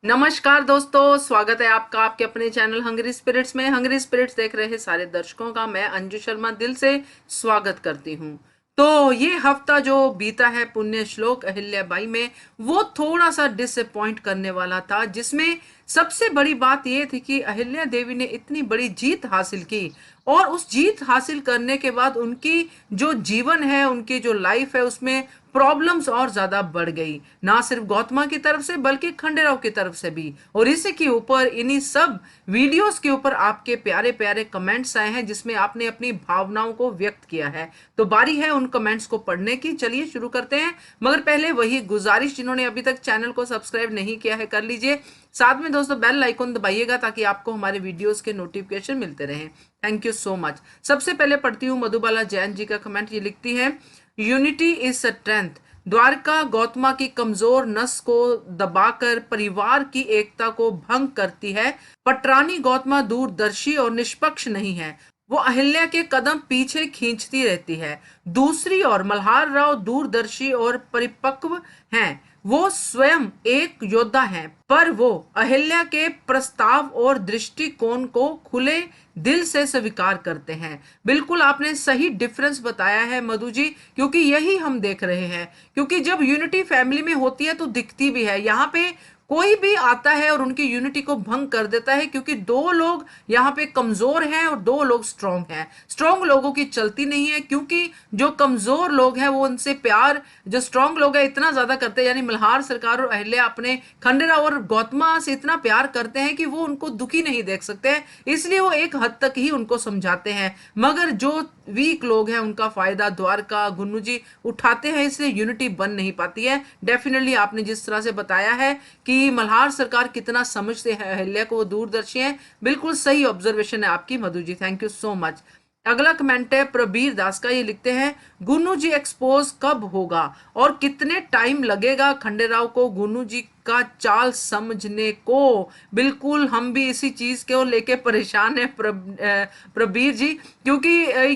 नमस्कार दोस्तों, स्वागत है आपका आपके अपने चैनल हंग्री स्पिरिट्स में। हंग्री स्पिरिट्स देख रहे सारे दर्शकों का मैं अंजू शर्मा दिल से स्वागत करती हूँ। तो ये हफ्ता जो बीता है पुण्य श्लोक अहिल्याबाई में, वो थोड़ा सा डिसअपॉइंट करने वाला था, जिसमें सबसे बड़ी बात ये थी कि अहिल्या देवी ने इतनी बड़ी जीत हासिल की और उस जीत हासिल करने के बाद उनकी जो जीवन है, उनकी जो लाइफ है, उसमें प्रॉब्लम्स और ज्यादा बढ़ गई, ना सिर्फ गौतमा की तरफ से बल्कि खंडेराव की तरफ से भी। और इसी के ऊपर, इन्हीं सब वीडियोस के ऊपर आपके प्यारे प्यारे कमेंट्स आए हैं, जिसमें आपने अपनी भावनाओं को व्यक्त किया है। तो बारी है उन कमेंट्स को पढ़ने की। चलिए शुरू करते हैं, मगर पहले वही गुजारिश, जिन्होंने अभी तक चैनल को सब्सक्राइब नहीं किया है कर लीजिए। साथ में दोस्तों बेल आइकन दबाइएगा ताकि आपको हमारे वीडियोस के नोटिफिकेशन मिलते रहें। Thank you so much. सबसे पहले पढ़ती हूँ मधुबाला जैन जी का कमेंट। ये लिखती हैं, unity is strength. Dwarka Gautama की कमजोर नस को दबाकर परिवार की एकता को भंग करती है। पटरानी गौतमा दूरदर्शी और निष्पक्ष नहीं है, वो अहिल्या के कदम पीछे खींचती रहती है। दूसरी ओर मल्हार राव दूरदर्शी और परिपक्व हैं, वो स्वयं एक योद्धा हैं, पर वो अहिल्या के प्रस्ताव और दृष्टिकोण को खुले दिल से स्वीकार करते हैं। बिल्कुल आपने सही डिफरेंस बताया है मधु जी, क्योंकि यही हम देख रहे हैं। क्योंकि जब यूनिटी फैमिली में होती है तो दिखती भी है। यहाँ पे कोई भी आता है और उनकी यूनिटी को भंग कर देता है, क्योंकि दो लोग यहाँ पे कमजोर हैं और दो लोग स्ट्रांग हैं। स्ट्रांग लोगों की चलती नहीं है, क्योंकि जो कमजोर लोग हैं वो उनसे प्यार, जो स्ट्रांग लोग हैं इतना ज्यादा करते हैं। यानी मल्हार सरकार और अहिल्या अपने खंडेराव और गौतमा से इतना प्यार करते हैं कि वो उनको दुखी नहीं देख सकते हैं, इसलिए वो एक हद तक ही उनको समझाते हैं। मगर जो वीक लोग हैं उनका फायदा द्वारका गुन्नू जी उठाते हैं, इसलिए यूनिटी बन नहीं पाती है। डेफिनेटली आपने जिस तरह से बताया है कि मल्हार सरकार कितना समझते हैं अहिल्या को, वो दूरदर्शी हैं, बिल्कुल सही ऑब्जर्वेशन है आपकी Madhu ji. Thank you so much. अगला कमेंट है प्रबीर दास का। ये लिखते हैं, गुन्नू जी एक्सपोज कब होगा और कितने टाइम लगेगा खंडेराव को गुन्नू जी का चाल समझने को? बिल्कुल हम भी इसी चीज को लेके परेशान है प्रबीर जी, क्योंकि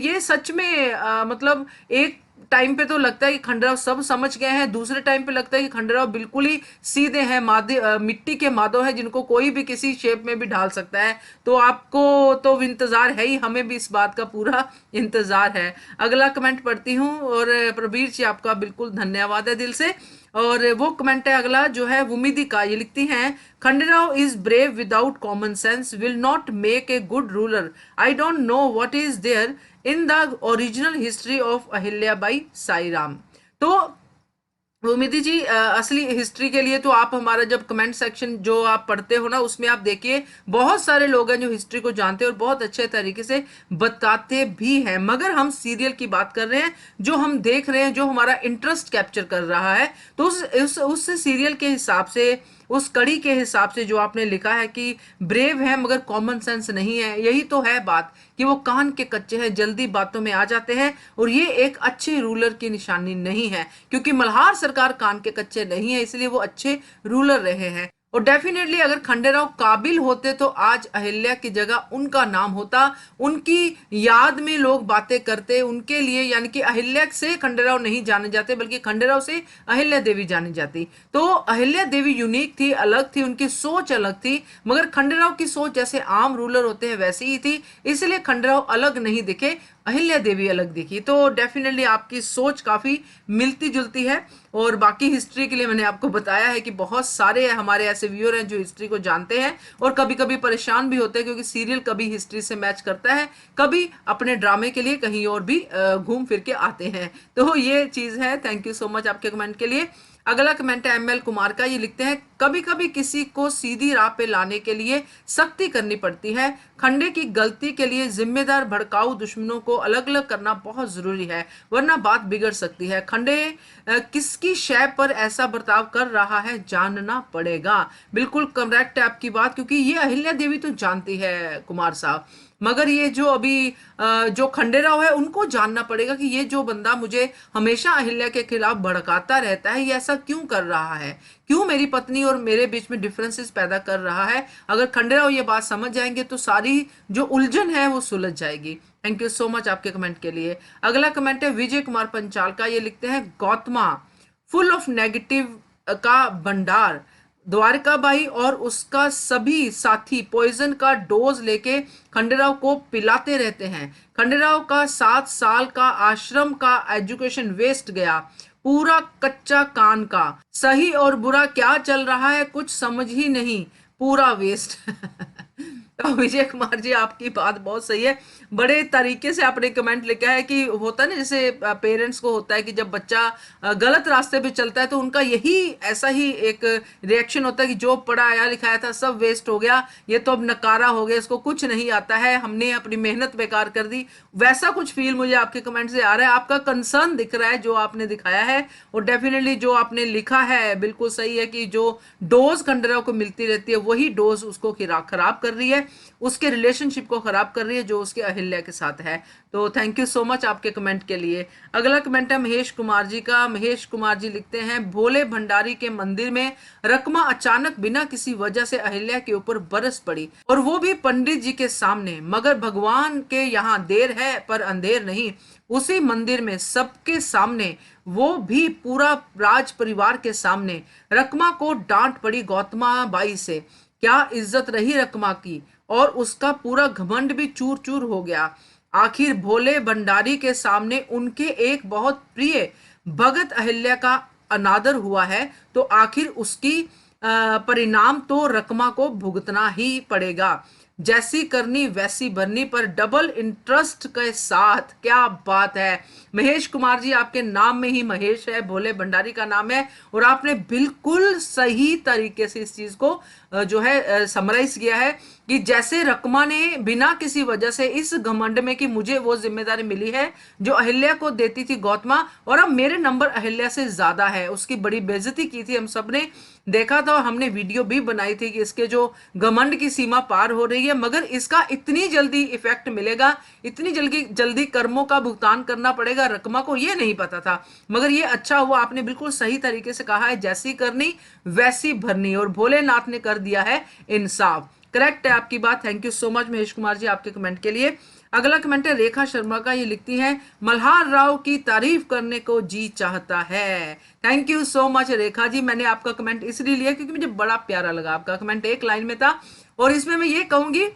ये सच में मतलब एक टाइम पे तो लगता है कि खंडेराव सब समझ गए हैं, दूसरे टाइम पे लगता है कि खंडेराव बिल्कुल ही सीधे हैं, मादे मिट्टी के माधव है, जिनको कोई भी किसी शेप में भी ढाल सकता है। तो आपको तो इंतजार है ही, हमें भी इस बात का पूरा इंतजार है। अगला कमेंट पढ़ती हूँ, और प्रबीर जी आपका बिल्कुल धन्यवाद है दिल से। और वो कमेंट है अगला, जो है उम्मीदी का। ये लिखती हैं, Khanderao is brave without common sense will not make a good ruler. I don't know what is there in the original history of Ahilyabai Sairam. तो उम्मीदी जी, असली हिस्ट्री के लिए तो आप हमारा जब कमेंट सेक्शन जो आप पढ़ते हो ना, उसमें आप देखिए बहुत सारे लोग हैं जो हिस्ट्री को जानते हैं और बहुत अच्छे तरीके से बताते भी हैं। मगर हम सीरियल की बात कर रहे हैं, जो हम देख रहे हैं, जो हमारा इंटरेस्ट कैप्चर कर रहा है। तो उस सीरियल के हिसाब से, उस कड़ी के हिसाब से जो आपने लिखा है कि ब्रेव है मगर कॉमन सेंस नहीं है, यही तो है बात, कि वो कान के कच्चे हैं, जल्दी बातों में आ जाते हैं। और ये एक अच्छे रूलर की निशानी नहीं है, क्योंकि मल्हार सरकार कान के कच्चे नहीं है, इसलिए वो अच्छे रूलर रहे हैं। और डेफिनेटली अगर खंडेराव काबिल होते तो आज अहिल्या की जगह उनका नाम होता, उनकी याद में लोग बातें करते उनके लिए। यानी कि अहिल्या से खंडेराव नहीं जाने जाते, बल्कि खंडेराव से अहिल्या देवी जानी जाती। तो अहिल्या देवी यूनिक थी, अलग थी, उनकी सोच अलग थी। मगर खंडेराव की सोच जैसे आम रूलर होते हैं वैसी ही थी, इसलिए खंडेराव अलग नहीं दिखे, अहिल्या देवी अलग दिखी। तो डेफिनेटली आपकी सोच काफी मिलती जुलती है। और बाकी हिस्ट्री के लिए मैंने आपको बताया है कि बहुत सारे हमारे ऐसे व्यूअर हैं जो हिस्ट्री को जानते हैं और कभी कभी परेशान भी होते हैं, क्योंकि सीरियल कभी हिस्ट्री से मैच करता है, कभी अपने ड्रामे के लिए कहीं और भी घूम फिर के आते हैं। तो ये चीज है। थैंक यू सो मच आपके कमेंट के लिए। अगला कमेंट है एमएल कुमार का। ये लिखते हैं, कभी कभी किसी को सीधी राह पे लाने के लिए सख्ती करनी पड़ती है। खंडे की गलती के लिए जिम्मेदार भड़काऊ दुश्मनों को अलग अलग करना बहुत जरूरी है, वरना बात बिगड़ सकती है। खंडे किसकी शय पर ऐसा बर्ताव कर रहा है जानना पड़ेगा। बिल्कुल करेक्ट है आपकी बात, क्योंकि ये अहिल्या देवी तो जानती है कुमार साहब, मगर ये जो अभी जो खंडेराव है उनको जानना पड़ेगा कि ये जो बंदा मुझे हमेशा अहिल्या के खिलाफ भड़काता रहता है, ये ऐसा क्यों कर रहा है, क्यों मेरी पत्नी और मेरे बीच में डिफरेंसेस पैदा कर रहा है। अगर खंडेराव ये बात समझ जाएंगे तो सारी जो उलझन है वो सुलझ जाएगी। थैंक यू सो मच आपके कमेंट के लिए। अगला कमेंट है विजय कुमार पंचाल का। ये लिखते हैं, गौतमा फुल ऑफ नेगेटिव का भंडार, द्वारकाबाई और उसका सभी साथी पॉइजन का डोज लेके खंडेराव को पिलाते रहते हैं। खंडेराव का 7 साल का आश्रम का एजुकेशन वेस्ट गया, पूरा कच्चा कान का। सही और बुरा क्या चल रहा है कुछ समझ ही नहीं, पूरा वेस्ट। तो विजय कुमार जी, आपकी बात बहुत सही है। बड़े तरीके से आपने कमेंट लिखा है कि होता है ना, जैसे पेरेंट्स को होता है कि जब बच्चा गलत रास्ते पे चलता है तो उनका यही ऐसा ही एक रिएक्शन होता है कि जो पढ़ाया लिखाया था सब वेस्ट हो गया, ये तो अब नकारा हो गया, इसको कुछ नहीं आता है, हमने अपनी मेहनत बेकार कर दी। वैसा कुछ फील मुझे आपके कमेंट से आ रहा है। आपका कंसर्न दिख रहा है जो आपने दिखाया है, और डेफिनेटली जो आपने लिखा है बिल्कुल सही है कि जो डोज खंडेराव को मिलती रहती है वही डोज उसको खराब कर रही है, उसके रिलेशनशिप को खराब कर रही है जो उसके अहिल्या के साथ है। तो थैंक यू सो मच आपके कमेंट के लिए। अगला कमेंट है महेश कुमार जी का। महेश कुमार जी लिखते हैं, भोले भंडारी के मंदिर में रकमा अचानक बिना किसी वजह से अहिल्या के ऊपर बरस पड़ी, और वो भी पंडित जी के सामने। मगर भगवान के यहाँ देर है पर अंधेर नहीं, उसी मंदिर में सबके सामने, वो भी पूरा राज परिवार के सामने, रकमा को डांट पड़ी गौतमा बाई से। क्या इज्जत रही रकमा की, और उसका पूरा घमंड भी चूर चूर हो गया। आखिर भोले भंडारी के सामने उनके एक बहुत प्रिय भगत अहिल्या का अनादर हुआ है, तो आखिर उसकी परिणाम तो रकमा को भुगतना ही पड़ेगा। जैसी करनी वैसी भरनी, पर डबल इंटरेस्ट के साथ। क्या बात है महेश कुमार जी, आपके नाम में ही महेश है, भोले भंडारी का नाम है, और आपने बिल्कुल सही तरीके से इस चीज को जो है समराइज किया है कि जैसे रकमा ने बिना किसी वजह से इस घमंड में कि मुझे वो जिम्मेदारी मिली है जो अहिल्या को देती थी गौतमा, और अब मेरे नंबर अहिल्या से ज्यादा है, उसकी बड़ी बेइज्जती की थी, हम सबने देखा था और हमने वीडियो भी बनाई थी कि इसके जो घमंड की सीमा पार हो रही है, मगर इसका इतनी जल्दी इफेक्ट मिलेगा, इतनी जल्दी जल्दी कर्मों का भुगतान करना पड़ेगा रकमा को, ये नहीं पता था। मगर ये अच्छा हुआ, आपने बिल्कुल सही तरीके से कहा है, जैसी करनी वैसी भरनी, और भोलेनाथ ने कर दिया है इंसाफ। करेक्ट है आपकी बात। Thank you so much Mahesh Kumar ji आपके कमेंट के लिए। अगला कमेंट है रेखा शर्मा का। ये लिखती हैं, मल्हार राव की तारीफ करने को जी चाहता है। Thank you so much Rekha ji. मैंने आपका कमेंट इसलिए लिया क्योंकि मुझे बड़ा प्यारा लगा, आपका कमेंट एक लाइन में था, और इसमें मैं ये कहूंगी,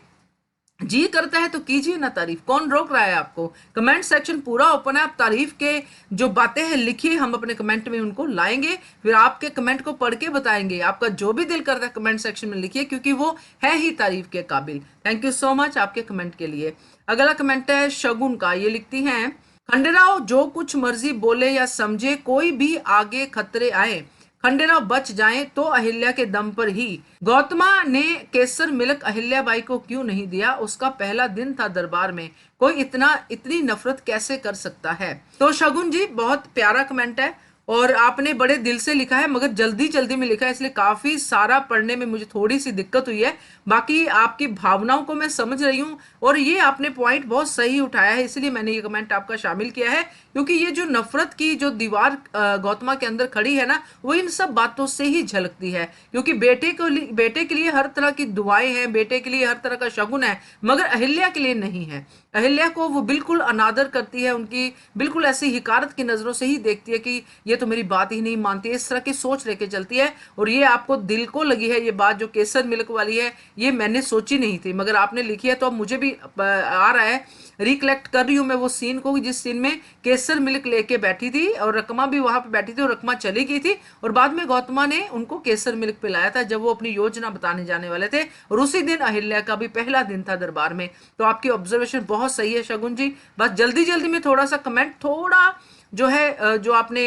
जी करता है तो कीजिए ना तारीफ, कौन रोक रहा है आपको। कमेंट सेक्शन पूरा ओपन है, आप तारीफ के जो बातें हैं लिखिए, हम अपने कमेंट में उनको लाएंगे, फिर आपके कमेंट को पढ़ के बताएंगे। आपका जो भी दिल करता है कमेंट सेक्शन में लिखिए, क्योंकि वो है ही तारीफ के काबिल। थैंक यू सो मच आपके कमेंट के लिए। अगला कमेंट है शगुन का। ये लिखती हैं, खंडेराव जो कुछ मर्जी बोले या समझे, कोई भी आगे खतरे आए खंडेराव बच जाएं तो अहिल्या के दम पर ही। गौतमा ने केसर मिल्क अहिल्या बाई को क्यों नहीं दिया, उसका पहला दिन था दरबार में, कोई इतनी नफरत कैसे कर सकता है। तो शगुन जी, बहुत प्यारा कमेंट है, और आपने बड़े दिल से लिखा है, मगर जल्दी जल्दी में लिखा है, इसलिए काफी सारा पढ़ने में मुझे थोड़ी सी दिक्कत हुई है। बाकी आपकी भावनाओं को मैं समझ रही हूँ, और ये आपने पॉइंट बहुत सही उठाया है, इसलिए मैंने ये कमेंट आपका शामिल किया है, क्योंकि ये जो नफरत की जो दीवार गौतमा के अंदर खड़ी है ना, वो इन सब बातों से ही झलकती है। क्योंकि बेटे के लिए हर तरह की दुआएं हैं, बेटे के लिए हर तरह का शगुन है, मगर अहिल्या के लिए नहीं है। अहिल्या को वो बिल्कुल अनादर करती है, उनकी बिल्कुल ऐसी हिकारत की नजरों से ही देखती है कि ये तो मेरी बात ही नहीं मानती है, इस तरह की सोच लेके चलती है। और ये आपको दिल को लगी है ये बात, जो केसर मिल्क वाली है, ये मैंने सोची नहीं थी, मगर आपने लिखी है तो अब मुझे भी आ रहा है, रिकलेक्ट कर रही हूँ मैं वो सीन को, जिस सीन में केसर मिल्क लेके बैठी थी और रकमा भी वहां पे बैठी थी, और रकमा चली गई थी, और बाद में गौतमा ने उनको केसर मिल्क पिलाया था जब वो अपनी योजना बताने जाने वाले थे, और उसी दिन अहिल्या का भी पहला दिन था दरबार में। तो आपकी ऑब्जर्वेशन बहुत सही है शगुन जी। बस जल्दी जल्दी में थोड़ा सा कमेंट, थोड़ा जो है जो आपने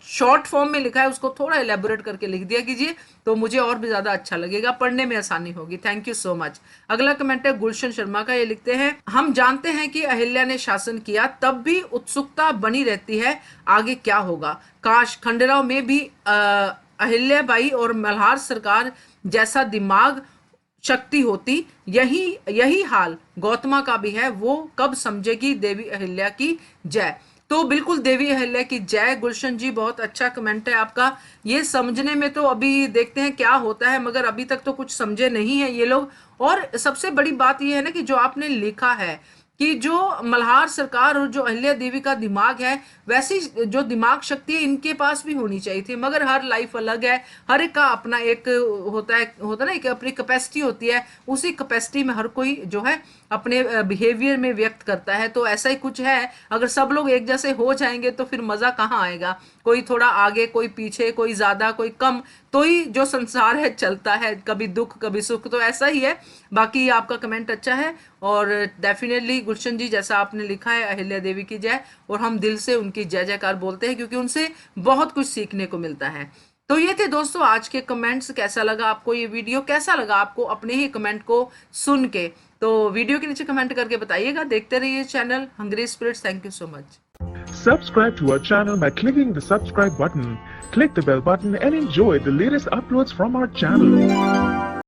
शॉर्ट फॉर्म में लिखा है उसको थोड़ा एलेबोरेट करके लिख दिया कीजिए, तो मुझे और भी ज्यादा अच्छा लगेगा, पढ़ने में आसानी होगी। Thank you so much. अगला कमेंट है गुलशन शर्मा का। ये लिखते हैं, हम जानते हैं कि अहिल्या ने शासन किया, तब भी उत्सुकता बनी रहती है आगे क्या होगा। काश खंडेराव में भी अहिल्या बाई और मल्हार सरकार जैसा दिमाग शक्ति होती। यही हाल गौतमा का भी है, वो कब समझेगी देवी अहिल्या की जय। तो बिल्कुल देवी अहिल्या की जय। गुलशन जी, बहुत अच्छा कमेंट है आपका। ये समझने में तो अभी देखते हैं क्या होता है, मगर अभी तक तो कुछ समझे नहीं है ये लोग। और सबसे बड़ी बात ये है ना कि जो आपने लिखा है कि जो मल्हार सरकार और जो अहिल्या देवी का दिमाग है, वैसी जो दिमाग शक्ति है इनके पास भी होनी चाहिए थी। मगर हर लाइफ अलग है, हर एक का अपना एक होता ना, एक अपनी कैपेसिटी होती है, उसी कैपेसिटी में हर कोई जो है अपने बिहेवियर में व्यक्त करता है। तो ऐसा ही कुछ है, अगर सब लोग एक जैसे हो जाएंगे तो फिर मजा कहाँ आएगा, कोई थोड़ा आगे, कोई पीछे, कोई ज्यादा, कोई कम, तो ही जो संसार है चलता है, कभी दुख कभी सुख, तो ऐसा ही है। बाकी आपका कमेंट अच्छा है, और डेफिनेटली गुलशन जी जैसा आपने लिखा है, अहिल्या देवी की जय, और हम दिल से उनकी जय जयकार बोलते हैं, क्योंकि उनसे बहुत कुछ सीखने को मिलता है। तो ये थे दोस्तों आज के कमेंट्स। कैसा लगा आपको ये वीडियो, कैसा लगा आपको अपने ही कमेंट को सुन के, तो वीडियो के नीचे कमेंट करके बताइएगा। देखते रहिए channel Hungry Spirits. Thank you so much. Subscribe to our channel by clicking the subscribe button. Click the bell button and enjoy the latest uploads from our channel.